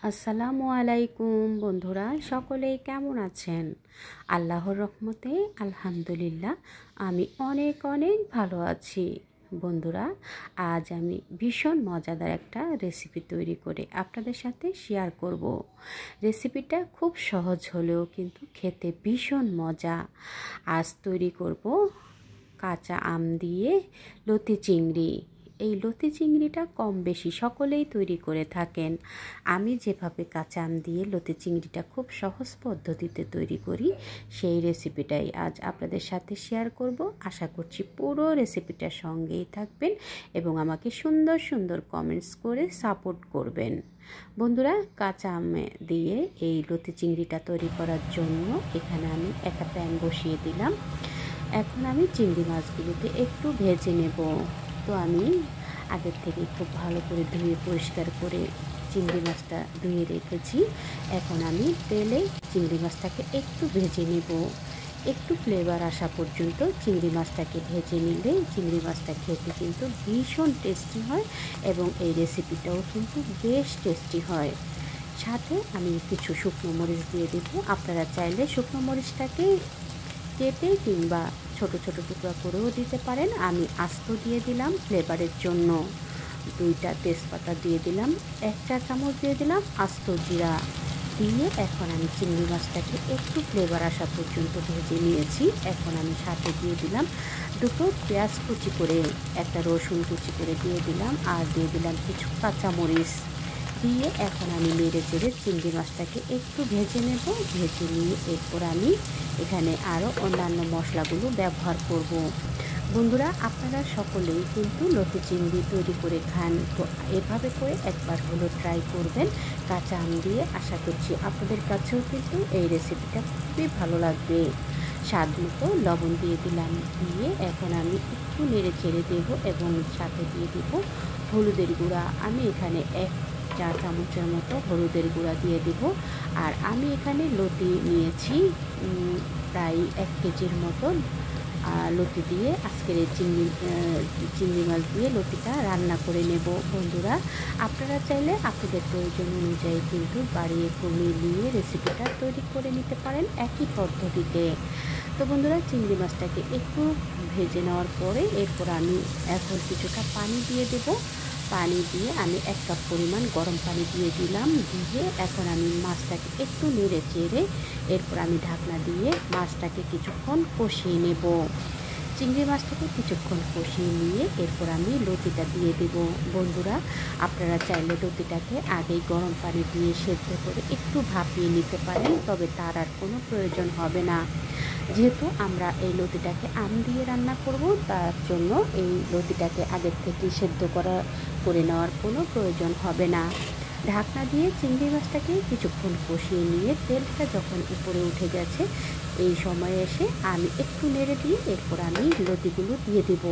আসসালামু আলাইকুম বন্ধুরা, সকলেই কেমন আছেন? আল্লাহর রহমতে আলহামদুলিল্লাহ আমি অনেক অনেক ভালো আছি। বন্ধুরা, আজ আমি ভীষণ মজাদার একটা রেসিপি তৈরি করে আপনাদের সাথে শেয়ার করব। রেসিপিটা খুব সহজ হলেও কিন্তু খেতে ভীষণ মজা। আজ তৈরি করব কাঁচা আম দিয়ে লতি চিংড়ি। এই লতি চিংড়িটা কম বেশি সকলেই তৈরি করে থাকেন। আমি যেভাবে কাঁচা আম দিয়ে লতি চিংড়িটা খুব সহজ পদ্ধতিতে তৈরি করি, সেই রেসিপিটাই আজ আপনাদের সাথে শেয়ার করব। আশা করছি পুরো রেসিপিটার সঙ্গেই থাকবেন এবং আমাকে সুন্দর সুন্দর কমেন্টস করে সাপোর্ট করবেন। বন্ধুরা, কাঁচা আম দিয়ে এই লতি চিংড়িটা তৈরি করার জন্য এখানে আমি একটা প্যান বসিয়ে দিলাম। এখন আমি চিংড়ি মাছগুলোকে একটু ভেজে নেব। তো আমি আগের থেকে খুব ভালো করে ধুয়ে পরিষ্কার করে চিংড়ি মাছটা ধুয়ে রেখেছি। এখন আমি তেলে চিংড়ি মাছটাকে একটু ভেজে নেব। একটু ফ্লেভার আসা পর্যন্ত চিংড়ি মাছটাকে ভেজে নিলে চিংড়ি মাছটা খেতে কিন্তু ভীষণ টেস্টি হয় এবং এই রেসিপিটাও কিন্তু বেশ টেস্টি হয়। সাথে আমি কিছু শুকনো মরিচ দিয়ে দেব। আপনারা চাইলে শুকনো মরিচটাকে কেটে কিংবা ছোট ছোট টুকরা করেও দিতে পারেন। আমি আস্ত দিয়ে দিলাম ফ্লেভারের জন্য। 2টা তেজপাতা দিয়ে দিলাম, 1 চা চামচ দিয়ে দিলাম আস্ত জিরা দিয়ে এখন আমি চিংড়ি মাছটাকে একটু ফ্লেভার আসা পর্যন্ত ভেজে নিয়েছি। এখন আমি সাথে দিয়ে দিলাম 2টো পেঁয়াজ কুচি করে, একটা রসুন কুচি করে দিয়ে দিলাম, আর দিয়ে দিলাম কিছু কাঁচামরিচ দিয়ে এখন আমি নেড়ে চেড়ে চিংড়ি মাছটাকে একটু ভেজে নেব। ভেজে নিয়ে এরপর আমি এখানে আরও অন্যান্য মশলাগুলো ব্যবহার করব। বন্ধুরা, আপনারা সকলেই কিন্তু লতি চিংড়ি তৈরি করে খান, তো এভাবে করে একবার হলো ট্রাই করবেন কাঁচা আম দিয়ে। আশা করছি আপনাদের কাছেও কিন্তু এই রেসিপিটা খুবই ভালো লাগবে। স্বাদ মতো লবণ দিয়ে দিলাম, দিয়ে এখন আমি একটু নেড়ে চেড়ে দেবো এবং সাথে দিয়ে দেব হলুদের গুঁড়া। আমি এখানে 1 চা চামচের মতো হলুদের গুঁড়া দিয়ে দেব। আর আমি এখানে লতি নিয়েছি প্রায় 1 কেজির মতন। লতি দিয়ে আজকের এই চিংড়ি মাছ দিয়ে লতিটা রান্না করে নেব। বন্ধুরা, আপনারা চাইলে আপনাদের প্রয়োজন অনুযায়ী কিন্তু বাড়িয়ে কমিয়ে নিয়ে রেসিপিটা তৈরি করে নিতে পারেন একই পদ্ধতিতে। তো বন্ধুরা, চিংড়ি মাছটাকে একটু ভেজে নেওয়ার পরে এরপর আমি এখন কিছুটা পানি দিয়ে দেব। পানি দিয়ে আমি 1 কাপ পরিমাণ গরম পানি দিয়ে দিলাম। দিয়ে এখন আমি মাছটাকে একটু নেড়ে চেড়ে এরপর আমি ঢাকনা দিয়ে মাছটাকে কিছুক্ষণ কষিয়ে নেব। চিংড়ি মাছটাকে কিছুক্ষণ কষিয়ে নিয়ে এরপর আমি লতিটা দিয়ে দেব। বন্ধুরা, আপনারা চাইলে লতিটাকে আগেই গরম পানি দিয়ে সেদ্ধ করে একটু ভাপিয়ে নিতে পারেন, তবে তার আর কোনো প্রয়োজন হবে না। যেহেতু আমরা এই লতিটাকে আম দিয়ে রান্না করব, তার জন্য এই লতিটাকে আগের থেকে সেদ্ধ করে নেওয়ার কোনো প্রয়োজন হবে না। ঢাকনা দিয়ে চিংড়ি মাছটাকে কিছুক্ষণ কষিয়ে নিয়ে তেলটা যখন উপরে উঠে গেছে, এই সময়ে এসে আমি একটু নেড়ে দিয়ে এরপর আমি লতিগুলো দিয়ে দেব।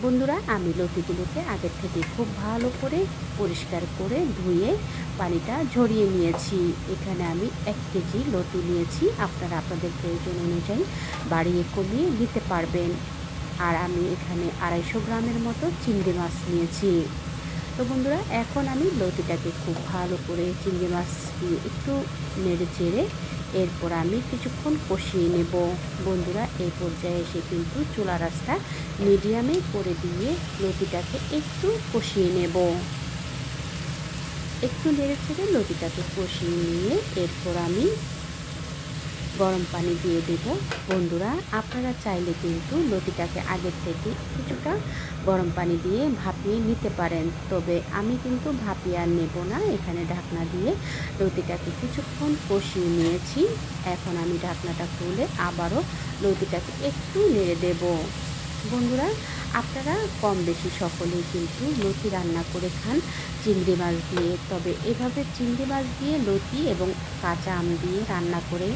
বন্ধুরা, আমি লতিগুলোকে আগের থেকে খুব ভালো করে পরিষ্কার করে ধুয়ে পানিটা ঝরিয়ে নিয়েছি। এখানে আমি 1 কেজি লতি নিয়েছি। আপনারা আপনাদের প্রয়োজন অনুযায়ী বাড়িয়ে কমিয়ে নিতে পারবেন। আর আমি এখানে 250 গ্রামের মতো চিংড়ি মাছ নিয়েছি। তো বন্ধুরা, এখন আমি লতিটাকে খুব ভালো করে চিংড়ি মাছ দিয়ে একটু নেড়ে চেড়ে এরপর আমি কিছুক্ষণ কষিয়ে নেব। বন্ধুরা, এই পর্যায়ে এসে কিন্তু চুলা আঁচটা মিডিয়ামে করে দিয়ে লতিটাকে একটু কষিয়ে নেব। একটু নেড়ে চেড়ে লতিটাকে কষিয়ে নিয়ে এরপর আমি গরম পানি দিয়ে দেব। বন্ধুরা, আপনারা চাইলে কিন্তু লতিটাকে আগের থেকে কিছুটা গরম পানি দিয়ে ভাপিয়ে নিতে পারেন, তবে আমি কিন্তু ভাপিয়ে আর নেব না। এখানে ঢাকনা দিয়ে লতিটাকে কিছুক্ষণ কষিয়ে নিয়েছি। এখন আমি ঢাকনাটা খুলে আবারও লতিটাকে একটু নেড়ে দেব। বন্ধুরা, আপনারা কম বেশি সকলেই কিন্তু লতি রান্না করে খান চিংড়ি মাছ দিয়ে, তবে এভাবে চিংড়ি মাছ দিয়ে লতি এবং কাঁচা আম দিয়ে রান্না করে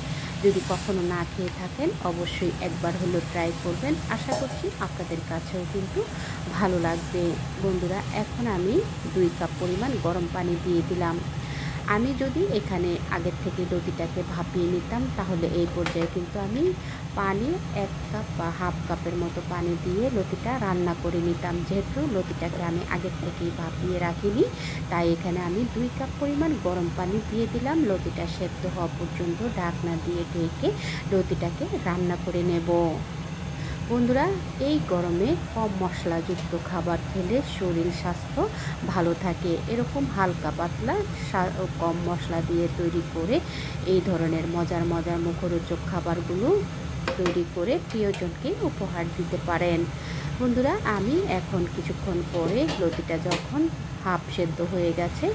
যদি কখনো না খেয়ে থাকেন, অবশ্যই একবার হলো ট্রাই করবেন। আশা করছি আপনাদের কাছেও কিন্তু ভালো লাগবে। বন্ধুরা, এখন আমি 2 কাপ পরিমাণ গরম পানি দিয়ে দিলাম। আমি যদি এখানে আগের থেকে লতিটাকে ভাপিয়ে নিতাম, তাহলে এই পর্যায়ে কিন্তু আমি পানি 1 কাপ বা হাফ কাপের মতো পানি দিয়ে লতিটা রান্না করে নিতাম। যেহেতু লতিটাকে আমি আগের থেকেই ভাপিয়ে রাখিনি, তাই এখানে আমি 2 কাপ পরিমাণ গরম পানি দিয়ে দিলাম। লতিটা সেদ্ধ হওয়া পর্যন্ত ঢাকনা দিয়ে ঢেকে লতিটাকে রান্না করে নেব। বন্ধুরা, এই গরমে কম মশলাযুক্ত খাবার খেলে শরীর স্বাস্থ্য ভালো থাকে। এরকম হালকা পাতলা কম মশলা দিয়ে তৈরি করে এই ধরনের মজার মজার মুখরোচক খাবারগুলো তৈরি করে প্রিয়জনকে উপহার দিতে পারেন। বন্ধুরা, আমি এখন কিছুক্ষণ পরে লতিটা যখন হাফ সেদ্ধ হয়ে গেছে,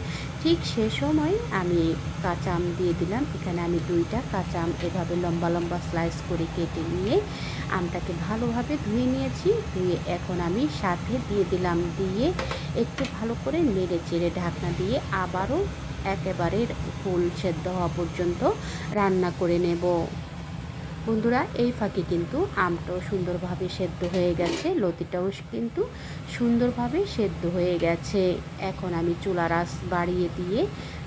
ঠিক সে সময় আমি কাঁচা আম দিয়ে দিলাম। এখানে আমি 2টা কাঁচা আম এভাবে লম্বা লম্বা স্লাইস করে কেটে নিয়ে আমটাকে ভালোভাবে ধুয়ে নিয়েছি। ধুয়ে এখন আমি সাথে দিয়ে দিলাম, দিয়ে একটু ভালো করে নেড়ে চেড়ে ঢাকনা দিয়ে আবারও একেবারে ফুল সেদ্ধ হওয়া পর্যন্ত রান্না করে নেব। বন্ধুরা, এই ফাঁকে কিন্তু আমটাও সুন্দরভাবে সেদ্ধ হয়ে গেছে, লতিটাও কিন্তু সুন্দরভাবে সেদ্ধ হয়ে গেছে। এখন আমি চুলার আঁচ বাড়িয়ে দিয়ে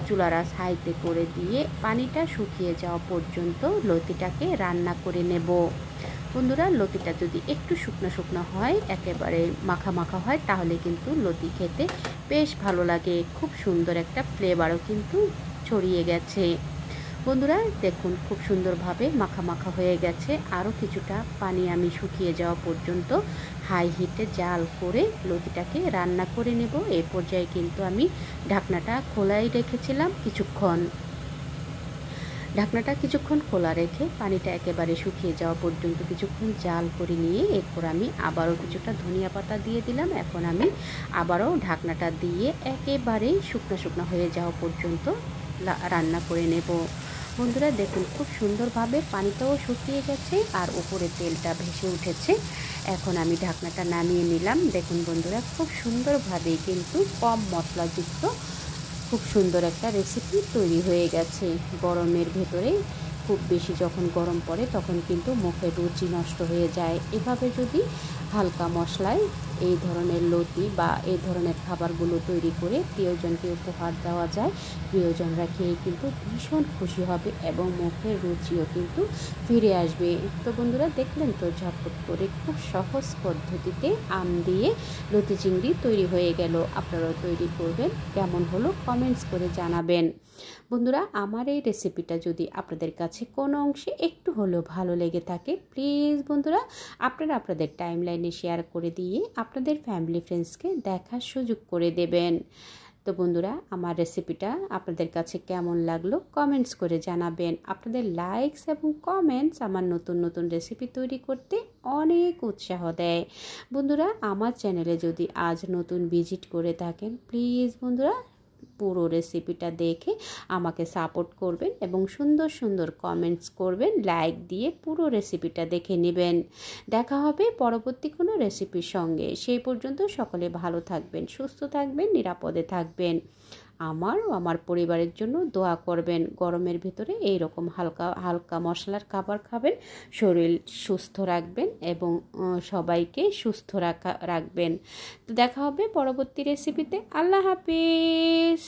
চুলার আঁচ হাইতে করে দিয়ে পানিটা শুকিয়ে যাওয়া পর্যন্ত লতিটাকে রান্না করে নেব। বন্ধুরা, লতিটা যদি একটু শুকনো শুকনো হয়, একেবারে মাখা মাখা হয়, তাহলে কিন্তু লতি খেতে বেশ ভালো লাগে। খুব সুন্দর একটা ফ্লেভারও কিন্তু ছড়িয়ে গেছে। বন্ধুরা, দেখুন খুব সুন্দরভাবে মাখা মাখা হয়ে গেছে। আরও কিছুটা পানি আমি শুকিয়ে যাওয়া পর্যন্ত হাই হিটে জাল করে লতিটাকে রান্না করে নেব। এই পর্যায়ে কিন্তু আমি ঢাকনাটা খোলাই রেখেছিলাম কিছুক্ষণ। ঢাকনাটা কিছুক্ষণ খোলা রেখে পানিটা একেবারে শুকিয়ে যাওয়া পর্যন্ত কিছুক্ষণ জাল করে নিয়ে এরপর আমি আবারও কিছুটা ধনিয়া পাতা দিয়ে দিলাম। এখন আমি আবারও ঢাকনাটা দিয়ে একেবারেই শুকনো শুকনো হয়ে যাওয়া পর্যন্ত রান্না করে নেব। বন্ধুরা, দেখুন খুব সুন্দরভাবে পানিটাও শুকিয়ে গেছে আর উপরে তেলটা ভেসে উঠেছে। এখন আমি ঢাকনাটা নামিয়ে নিলাম। দেখুন বন্ধুরা, খুব সুন্দরভাবেই কিন্তু কম মশলাযুক্ত খুব সুন্দর একটা রেসিপি তৈরি হয়ে গেছে। গরমের ভেতরে খুব বেশি যখন গরম পড়ে তখন কিন্তু মুখের রুচি নষ্ট হয়ে যায়। এভাবে যদি হালকা মশলায় এই ধরনের লতি বা এই ধরনের খাবারগুলো তৈরি করে প্রিয়জনকে উপহার দেওয়া যায়, প্রিয়জনরা খেয়ে কিন্তু ভীষণ খুশি হবে এবং মুখের রুচিও কিন্তু ফিরে আসবে। তো বন্ধুরা, দেখলেন তো ঝটপট করে খুব সহজ পদ্ধতিতে আম দিয়ে লতি চিংড়ি তৈরি হয়ে গেল। আপনারাও তৈরি করবেন, কেমন হলো কমেন্টস করে জানাবেন। বন্ধুরা, আমার এই রেসিপিটা যদি আপনাদের কাছে কোনো অংশে একটু হলেও ভালো লেগে থাকে, প্লিজ বন্ধুরা আপনারা আপনাদের টাইমলাইনে শেয়ার করে দিয়ে আপনাদের ফ্যামিলি ফ্রেন্ডসকে দেখার সুযোগ করে দেবেন। তো বন্ধুরা, আমার রেসিপিটা আপনাদের কাছে কেমন লাগলো কমেন্টস করে জানাবেন। আপনাদের লাইকস এবং কমেন্টস আমার নতুন নতুন রেসিপি তৈরি করতে অনেক উৎসাহ দেয়। বন্ধুরা, আমার চ্যানেলে যদি আজ নতুন ভিজিট করে থাকেন, প্লিজ বন্ধুরা পুরো রেসিপিটা দেখে আমাকে সাপোর্ট করবেন এবং সুন্দর সুন্দর কমেন্টস করবেন, লাইক দিয়ে পুরো রেসিপিটা দেখে নেবেন। দেখা হবে পরবর্তী কোনো রেসিপির সঙ্গে। সেই পর্যন্ত সকলে ভালো থাকবেন, সুস্থ থাকবেন, নিরাপদে থাকবেন। আমার ও আমার পরিবারের জন্য দোয়া করবেন। গরমের ভিতরে এই রকম হালকা হালকা মশলার খাবার খাবেন, শরীর সুস্থ রাখবেন এবং সবাইকে সুস্থ রাখবেন। তো দেখা হবে পরবর্তী রেসিপিতে। আল্লাহ হাফিজ।